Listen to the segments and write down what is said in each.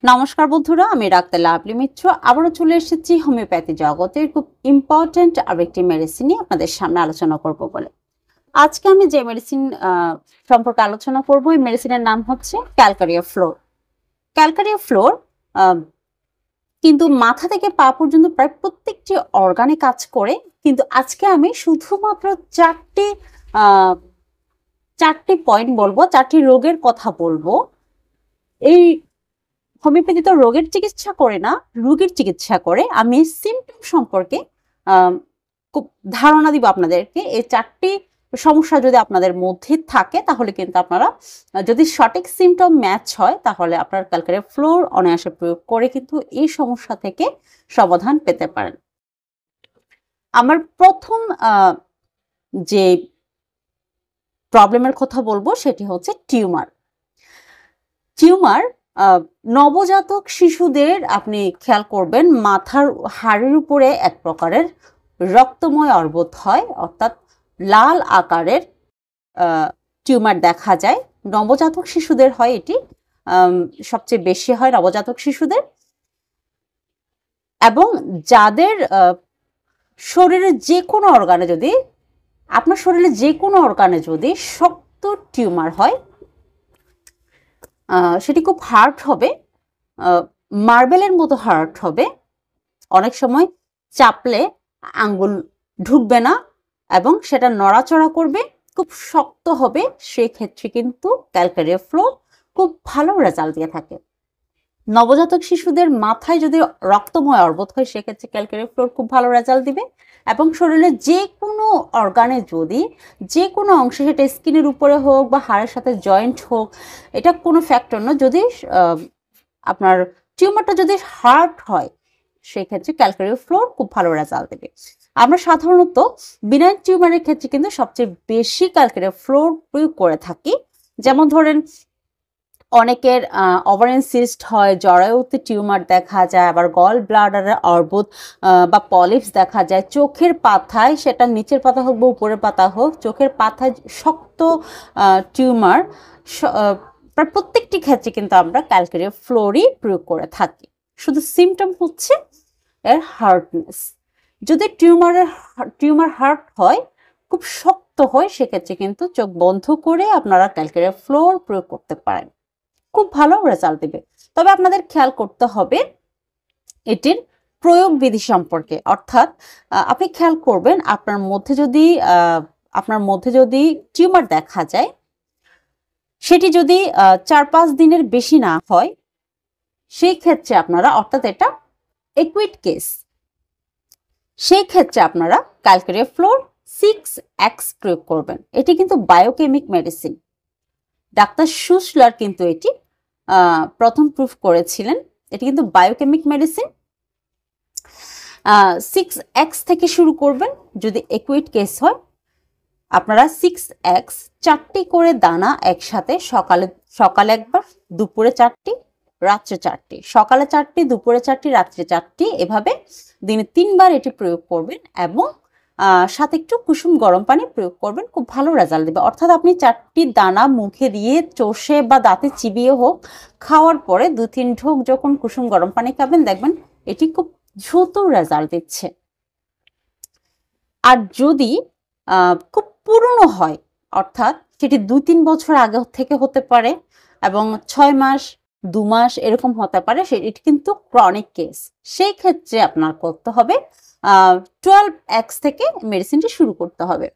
নমস্কার বন্ধুরা, আমি ডাক্তার লাভলি মিত্র আবারও চলে এসেছি হোমিওপ্যাথি জগতের খুব ইম্পর্টেন্ট আরেকটি মেডিসিন নিয়ে আপনাদের সামনে আলোচনা করব বলে। আজকে আমি যে মেডিসিন সম্পর্কে আলোচনা করব, এই মেডিসিনের নাম হচ্ছে ক্যালকারিয়া ফ্লোর। ক্যালকারিয়া ফ্লোর কিন্তু মাথা থেকে পা পর্যন্ত প্রায় প্রত্যেকটি অর্গানে কাজ করে, কিন্তু আজকে আমি শুধুমাত্র চারটি পয়েন্ট বলবো, চারটি রোগের কথা বলবো। এই হোমিওপ্যাথি তো রোগের চিকিৎসা করে না, রোগীর চিকিৎসা করে। আমি সিমটম সম্পর্কে খুব ধারণা দিব আপনাদেরকে। এই চারটি সমস্যা যদি আপনাদের মধ্যে থাকে তাহলে কিন্তু আপনারা, যদি সঠিক সিমটম ম্যাচ হয়, তাহলে আপনার ক্যালকারিয়া ফ্লোর অনায়াসে প্রয়োগ করে কিন্তু এই সমস্যা থেকে সমাধান পেতে পারেন। আমার প্রথম যে প্রবলেমের কথা বলবো সেটি হচ্ছে টিউমার। নবজাতক শিশুদের আপনি খেয়াল করবেন, মাথার হাড়ের উপরে এক প্রকারের রক্তময় অর্বুদ হয়, অর্থাৎ লাল আকারের টিউমার দেখা যায়। নবজাতক শিশুদের হয়, এটি সবচেয়ে বেশি হয় নবজাতক শিশুদের। এবং যাদের শরীরের যে কোনো অর্গানে যদি, আপনার শরীরে যে কোনো অর্গানে যদি শক্ত টিউমার হয়, সেটি খুব হার্ড হবে, মার্বেলের মতো হার্ড হবে। অনেক সময় চাপলে আঙ্গুল ঢুকবে না এবং সেটা নড়াচড়া করবে, খুব শক্ত হবে। সেই ক্ষেত্রে কিন্তু ক্যালকারিয়া ফ্লোর খুব ভালো রেজাল্ট দিয়ে থাকে। নবজাতক শিশুদের মাথায় যদি রক্তময় অর্বুদ হয়, সেক্ষেত্রে ক্যালকারিয়া ফ্লোর খুব ভালো রেজাল্ট দিবে। এবং শরীরের যে কোনো অর্গানে যদি, যে কোনো অংশে, সেটা স্কিনের উপরে হোক বা হাড়ের সাথে জয়েন্ট হোক, এটা কোনো ফ্যাক্টর নয়, যদি আপনার টিউমারটা যদি হার্ড হয়, সেক্ষেত্রে ক্যালকারিয়া ফ্লোর খুব ভালো রেজাল্ট দেবে। আমরা সাধারণত বিনাইন টিউমারের ক্ষেত্রে কিন্তু সবচেয়ে বেশি ক্যালকারিয়া ফ্লোর প্রয়োগ করে থাকি। যেমন ধরেন, অনেকের ওভারিয়ান সিস্ট হয়, জরায়ুতে টিউমার দেখা যায়, আবার গল ব্লাডারের অর্বুদ বা পলিপস দেখা যায়। চোখের পাতায়, সেটা নিচের পাতা হোক বা উপরের পাতা হোক, চোখের পাতায় শক্ত টিউমার, প্রত্যেকটি ক্ষেত্রে কিন্তু আমরা ক্যালকারিয়া ফ্লোরই প্রয়োগ করে থাকি। শুধু সিমটম হচ্ছে এর হার্ডনেস। যদি টিউমার হার্ড হয়, খুব শক্ত হয়, সেক্ষেত্রে কিন্তু চোখ বন্ধ করে আপনারা ক্যালকারিয়া ফ্লোর প্রয়োগ করতে পারেন, খুব ভালো রেজাল্ট দেবে। তবে আপনাদের খেয়াল করতে হবে এটির প্রয়োগ বিধি সম্পর্কে। অর্থাৎ আপনি খেয়াল করবেন, আপনার মধ্যে যদি টিউমার দেখা যায়, সেটি যদি 4-5 দিনের বেশি না হয়, সেই ক্ষেত্রে আপনারা, অর্থাৎ এটা একুইট কেস, সেই ক্ষেত্রে আপনারা ক্যালকারিয়া ফ্লোর 6x প্রয়োগ করবেন। এটি কিন্তু বায়োকেমিক মেডিসিন। ডাক্তার শুসলার কিন্তু এটি প্রথম প্রুফ করেছিলেন। এটি কিন্তু বায়োকেমিক মেডিসিন। 6x থেকে শুরু করবেন। যদি একুইট কেস হয়, আপনারা 6x 4টি করে দানা একসাথে, সকালে একবার, দুপুরে 4টি, রাত্রে 4টি, সকালে 4টি, দুপুরে 4টি, রাত্রে 4টি, এভাবে দিনে 3 বার এটি প্রয়োগ করবেন এবং সাথে একটু কুসুম গরম পানি প্রয়োগ করবেন, খুব ভালো রেজাল্ট দেবে। অর্থাৎ আপনি 4টি দানা মুখে দিয়ে, চষে বা দাঁতে চিবিয়ে হোক, খাওয়ার পরে 2-3 ঢোক যখন কুসুম গরম পানি খাবেন, দেখবেন এটি খুব দ্রুত রেজাল্ট দিচ্ছে। আর যদি খুব পুরনো হয়, অর্থাৎ সেটি 2-3 বছর আগে থেকে হতে পারে এবং 6 মাস, 2 মাস এরকম হতে পারে, এটি কিন্তু ক্রনিক কেস। সেই ক্ষেত্রে আপনার করতে হবে 12x থেকে মেডিসিনটি শুরু করতে হবে।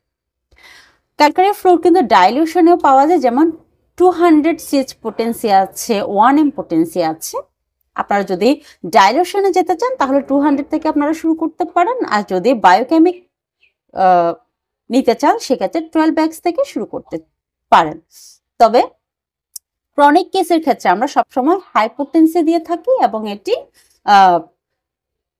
ক্যালকারিয়া ফ্লোর কিন্তু ডাইলিউশনেও পাওয়া যায়, যেমন 200 CH পোটেন্সি আছে, 1m পোটেন্সি আছে। আপনারা যদি ডাইলিউশনে যেতে চান তাহলে 200 থেকে আপনারা শুরু করতে পারেন, আর যদি বায়োকেমিক নিতে চান সেক্ষেত্রে 12x থেকে শুরু করতে পারেন। তবে ক্রনিক কেসের ক্ষেত্রে আমরা সবসময় হাই পোটেন্সি দিয়ে থাকি এবং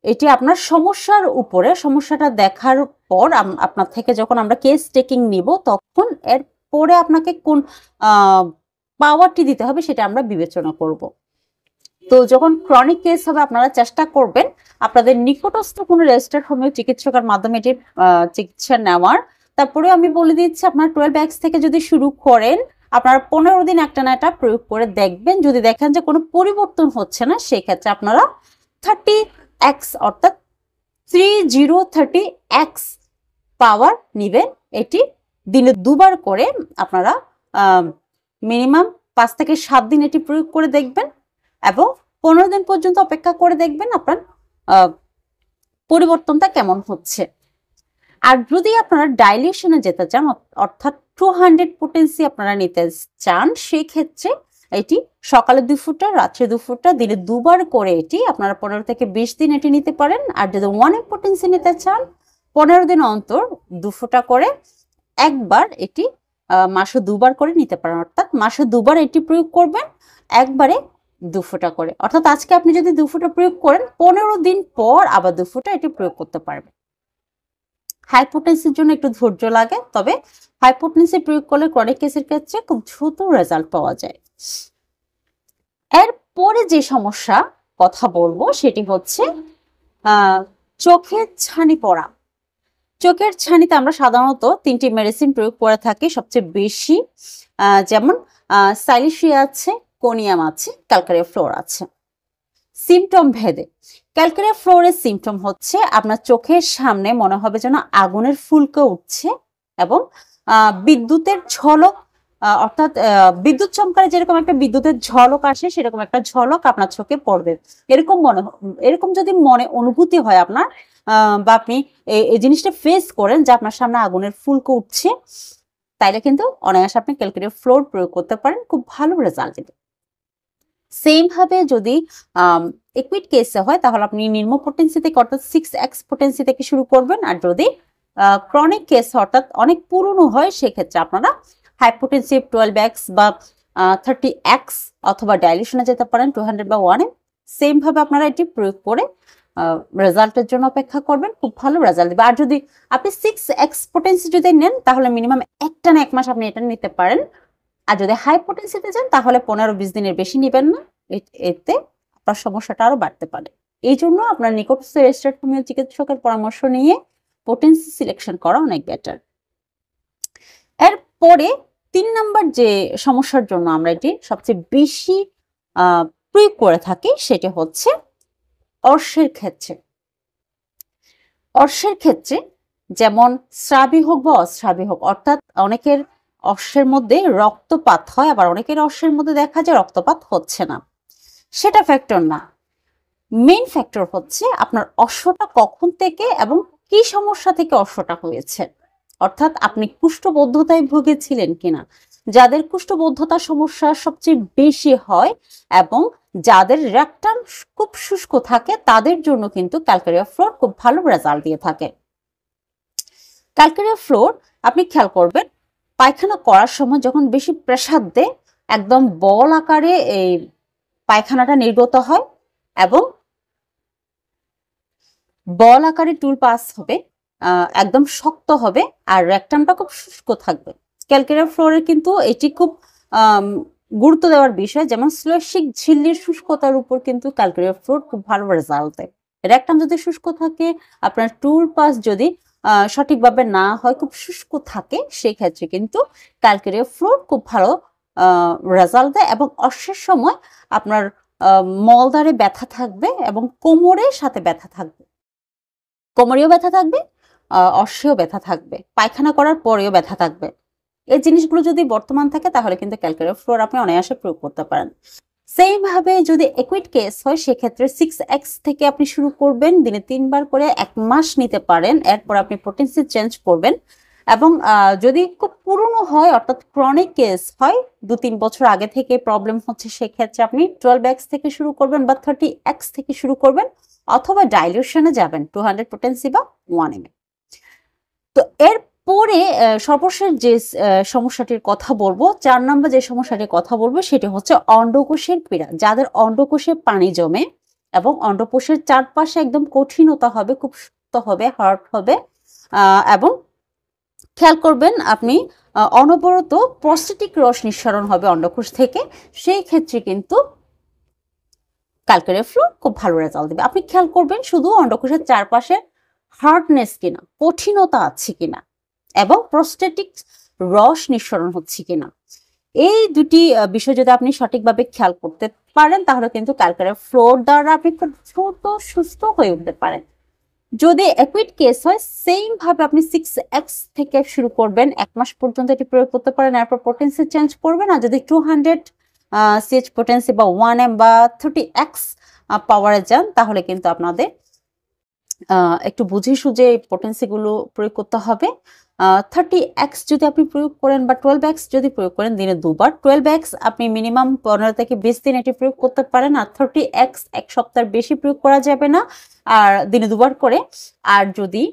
এটি আপনার সমস্যার উপরে, সমস্যাটা দেখার পর আপনার থেকে যখন আমরা কেস টেকিং নিব, তখন এর পরে আপনাকে কোন পাওয়ারটি দিতে হবে সেটা আমরা বিবেচনা করব। তো যখন ক্রনিক কেস হবে, আপনারা চেষ্টা করবেন আপনাদের নিকটস্থ কোনো রেজিস্টার্ড হোমিও চিকিৎসকের মাধ্যমে এটির চিকিৎসা নেওয়ার। তারপরে আমি বলে দিচ্ছি, আপনার 12x থেকে যদি শুরু করেন, আপনারা 15 দিন একটানা এটা প্রয়োগ করে দেখবেন। যদি দেখেন যে কোনো পরিবর্তন হচ্ছে না, সেই ক্ষেত্রে আপনারা 30x অর্থাৎ 3030x পাওয়ার নিবেন। এটি দিনে দুবার করে আপনারা মিনিমাম 5 থেকে 7 দিন এটি প্রয়োগ করে দেখবেন এবং 15 দিন পর্যন্ত অপেক্ষা করে দেখবেন আপনার পরিবর্তনটা কেমন হচ্ছে। আর যদি আপনারা ডাইলিউশনে যেতে চান অর্থাৎ 200 পোটেন্সি আপনারা নিতে চান, সেই ক্ষেত্রে এটি সকালে 2 ফোঁটা, রাত্রে 2 ফোঁটা, দিনে দুবার করে এটি আপনারা 15 থেকে 20 দিন এটি নিতে পারেন। আর যদি 1 পোটেন্সি নিতে চান 15 দিন অন্তর 2 ফোঁটা করে একবার এটি মাসে 2 বার করে নিতে পারেন। অর্থাৎ মাসে 2 বার এটি প্রয়োগ করবেন, একবারে 2 ফোঁটা করে। অর্থাৎ আজকে আপনি যদি 2 ফোঁটা প্রয়োগ করেন 15 দিন পর আবার 2 ফোঁটা এটি প্রয়োগ করতে পারবেন। হাই পোটেন্সির জন্য একটু ধৈর্য লাগে, তবে হাই পোটেন্সি প্রয়োগ করলে ক্রনিক কেসের ক্ষেত্রে খুব দ্রুত রেজাল্ট পাওয়া যায়। এরপরে যে সমস্যা কথা বলবো সেটি হচ্ছে চোখের ছানি পড়া। চোখের ছানিতে আমরা সাধারণত 3টি মেডিসিন প্রয়োগ করে থাকি সবচেয়ে বেশি, যেমন সাইলিশিয়া আছে, কোনিয়াম আছে, ক্যালকারিয়া ফ্লোর আছে। সিমটম ভেদে ক্যালকারিয়া ফ্লোরের সিমটম হচ্ছে আপনার চোখের সামনে মনে হবে যেন আগুনের ফুলকা উঠছে এবং বিদ্যুতের ঝলক, অর্থাৎ বিদ্যুৎ চমকারে যেরকম একটা বিদ্যুতের ঝলক আসে সেরকম একটা ঝলক আপনার চোখে পড়বে। এরকম যদি মনে অনুভূতি হয় আপনার, বা আপনি এই জিনিসটা ফেস করেন যে আপনার সামনে আগুনের ফুলকা উঠছে, তাইলে কিন্তু অনায়াসে আপনি ক্যালকারিয়া ফ্লোর প্রয়োগ করতে পারেন, খুব ভালো রেজাল্ট দেবে। সেম ভাবে যদি একুইট কেসে হয় তাহলে আপনি নিম্ন পোটেন্সি থেকে অর্থাৎ 6x পোটেন্সি থেকে শুরু করবেন। আর যদি ক্রনিক কেস অর্থাৎ অনেক পুরনো হয় সেক্ষেত্রে আপনারা হাই পোটেন্সি 12x বা 30x অথবা ডাইলিউশনে যেতে পারেন 200 বা 1 সেম ভাবে আপনারা এটি প্রয়োগ করে রেজাল্টের জন্য অপেক্ষা করবেন, খুব ভালো রেজাল্ট দেবে। আর যদি আপনি 6x পোটেন্সি যদি নেন তাহলে মিনিমাম একটানা 1 মাস আপনি এটা নিতে পারেন। আর যদি হাই পোটেন্সিতে যান তাহলে 15-20 দিনের বেশি নেবেন না, এতে আপনার সমস্যাটা আরো বাড়তে পারে। এই জন্য আপনার নিকটস্থ রেজিস্টার্ড হোমিও চিকিৎসকের পরামর্শ নিয়ে পোটেন্সি সিলেকশন করা অনেক বেটার। এরপরে 3 নাম্বার যে সমস্যার জন্য আমরা এটি সবচেয়ে বেশি প্রয়োগ করে থাকি সেটি হচ্ছে অর্শের ক্ষেত্রে। অর্শের ক্ষেত্রে যেমন স্রাবী হোক বা অস্রাবী হোক, অর্থাৎ অনেকের অর্শের মধ্যে রক্তপাত হয়, আবার অনেকের অর্শের মধ্যে দেখা যায় রক্তপাত হচ্ছে না, সেটা ফ্যাক্টর না। মেইন ফ্যাক্টর হচ্ছে আপনার অশ্বটা কখন থেকে এবং কি সমস্যা থেকে অশ্বটা হয়েছে, অর্থাৎ আপনি কুষ্ঠবদ্ধতায় ভুগেছিলেন কিনা। যাদের কুষ্ঠবদ্ধতার সমস্যা সবচেয়ে বেশি হয় এবং যাদের রেকটাম খুব শুষ্ক থাকে তাদের জন্য কিন্তু ক্যালকারিয়া ফ্লোর খুব ভালো রেজাল্ট দিয়ে থাকে। ক্যালকারিয়া ফ্লোর আপনি খেয়াল করবেন পায়খানা করার সময় যখন বেশি প্রেসার দেয় একদম বল আকারে এই পায়খানাটা নির্গত হয় এবং বল আকারে টুল পাস হবে, একদম শক্ত হবে আর রেকটামটা খুব শুষ্ক থাকবে। ক্যালকারিয়া ফ্লোরের কিন্তু এটি খুব গুরুত্ব দেওয়ার বিষয়, যেমন শ্লেষ্মিক ঝিল্লির শুষ্কতার উপর কিন্তু ক্যালকারিয়া ফ্লোর খুব ভালো রেজাল্ট দেয়। রেকটাম যদি শুষ্ক থাকে, আপনার টুল পাস যদি সঠিকভাবে না হয়, খুব শুষ্ক থাকে, সেই ক্ষেত্রে কিন্তু ক্যালকারিয়া ফ্লোর খুব ভালো রেজাল্ট দেয়। এবং অর্শের সময় আপনার মলদ্বারে ব্যথা থাকবে এবং কোমরের সাথে ব্যথা থাকবে, কোমরেও ব্যথা থাকবে, অর্শেও ব্যথা থাকবে, পায়খানা করার পরেও ব্যথা থাকবে। এই জিনিসগুলো যদি বর্তমান থাকে তাহলে কিন্তু ক্যালকারিয়া ফ্লোর আপনি অনায়াসে প্রয়োগ করতে পারেন। সেম ভাবে যদি একুইট কেস হয় সেক্ষেত্রে 6x থেকে আপনি শুরু করবেন, দিনে 3 বার করে 1 মাস নিতে পারেন, এরপর আপনি পোটেন্সি চেঞ্জ করবেন। এবং যদি খুব পুরনো হয় অর্থাৎ ক্রনিক কেস হয়, 2-3 বছর আগে থেকে প্রবলেম হচ্ছে, সেক্ষেত্রে আপনি 12x থেকে শুরু করবেন বা 30x থেকে শুরু করবেন, অথবা ডাইলিউশনে যাবেন 200 পোটেন্সি বা 1 ml। তো এরপরে সর্বশেষ যে সমস্যাটির কথা বলবো, 4 নম্বর যে সমস্যাটির কথা বলবো সেটি হচ্ছে অন্ডকোষের পীড়া। যাদের অন্ডকোষে পানি জমে এবং অন্ডকোষের চারপাশে একদম কঠিনতা হবে, খুব শক্ত হবে, হার্ড হবে, এবং খেয়াল করবেন আপনি অনবরত প্রস্টেটিক রস নিঃসরণ হবে অন্ডকোষ থেকে, সেই ক্ষেত্রে কিন্তু ক্যালকারিয়া ফ্লোর খুব ভালো রেজাল্ট দেবে। আপনি খেয়াল করবেন শুধু অন্ডকোষের চারপাশে হার্ডনেস কিনা, কঠিনতা আছে কিনা এবং প্রস্টেটিক রস নিঃসরণ হচ্ছে কিনা। এই দুটি বিষয় যদি আপনি সঠিকভাবে খেয়াল করতে পারেন তাহলে কিন্তু ক্যালকুলেটর ফ্লোর দ্বারা আপনি খুব দ্রুত সুস্থ হয়ে উঠতে পারেন। যদি অ্যাকুইট কেস হয় সেম ভাবে আপনি 6x থেকে শুরু করবেন, 1 মাস পর্যন্ত এটি প্রয়োগ করতে পারেন, এরপর পোটেন্সি চেঞ্জ করবেন। আর যদি 200 সিএইচ পোটেন্সি বা 1m বা 30x পাওয়ারে যান তাহলে কিন্তু আপনাদের একটু বুঝে সুঝে এই পোটেন্সিগুলো প্রয়োগ করতে হবে। 30x যদি আপনি প্রয়োগ করেন বা 12x যদি প্রয়োগ করেন দিনে দুবার, 12x আপনি মিনিমাম 15 থেকে 20 দিন এটি প্রয়োগ করতে পারেন। আর 30x 1 সপ্তাহের বেশি প্রয়োগ করা যাবে না, আর দিনে দুবার করে। আর যদি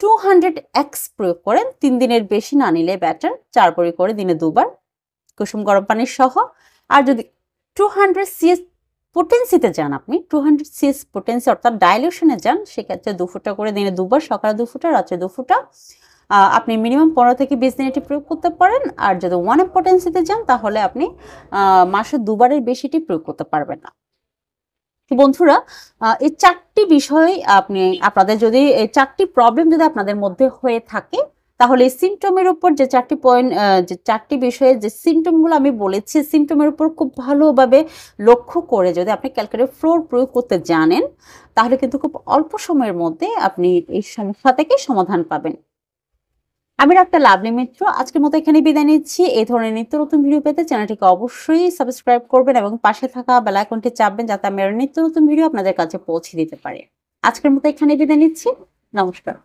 200x প্রয়োগ করেন 3 দিনের বেশি না নিলে ব্যাটার, 4 বড়ি করে দিনে দুবার কুসুম গরম পানির সহ। আর যদি 200 সিএস পোটেন্সিতে যান, আপনি 200 সিএস পোটেন্সি অর্থাৎ ডাইলিউশনে যান, সেক্ষেত্রে 2 ফোঁটা করে দিনে দুবার, সকালে 2 ফোঁটা, রাত্রে 2 ফোঁটা আপনি মিনিমাম 15 থেকে 20 দিন এটি প্রয়োগ করতে পারেন। আর যদি 1m পোটেন্সিতে যান তাহলে আপনি মাসে দুবারের বেশি এটি প্রয়োগ করতে পারবেন না। বন্ধুরা, এই 4টি বিষয় আপনাদের যদি এই 4টি প্রবলেম যদি আপনাদের মধ্যে হয়ে থাকে তাহলে এই সিমটমের উপর যে 4টি পয়েন্ট, যে 4টি বিষয়ে যে সিমটমগুলো আমি বলেছি, সিমটমের উপর খুব ভালোভাবে লক্ষ্য করে যদি আপনি ক্যালকুলেটর ফ্লোর প্রয়োগ করতে জানেন তাহলে কিন্তু খুব অল্প সময়ের মধ্যে আপনি এই সমস্যা থেকে সমাধান পাবেন। আমি ডাক্তার লাভলি মিত্র আজকের মতো এখানে বিদায় নিচ্ছি। এই ধরনের নিত্য নতুন ভিডিও পেতে চ্যানেলটিকে অবশ্যই সাবস্ক্রাইব করবেন এবং পাশে থাকা বেল আইকনটি চাপবেন যাতে আমি নিত্য নতুন ভিডিও আপনাদের কাছে পৌঁছে দিতে পারি। আজকের মতো এখানে বিদায় নিচ্ছি। নমস্কার।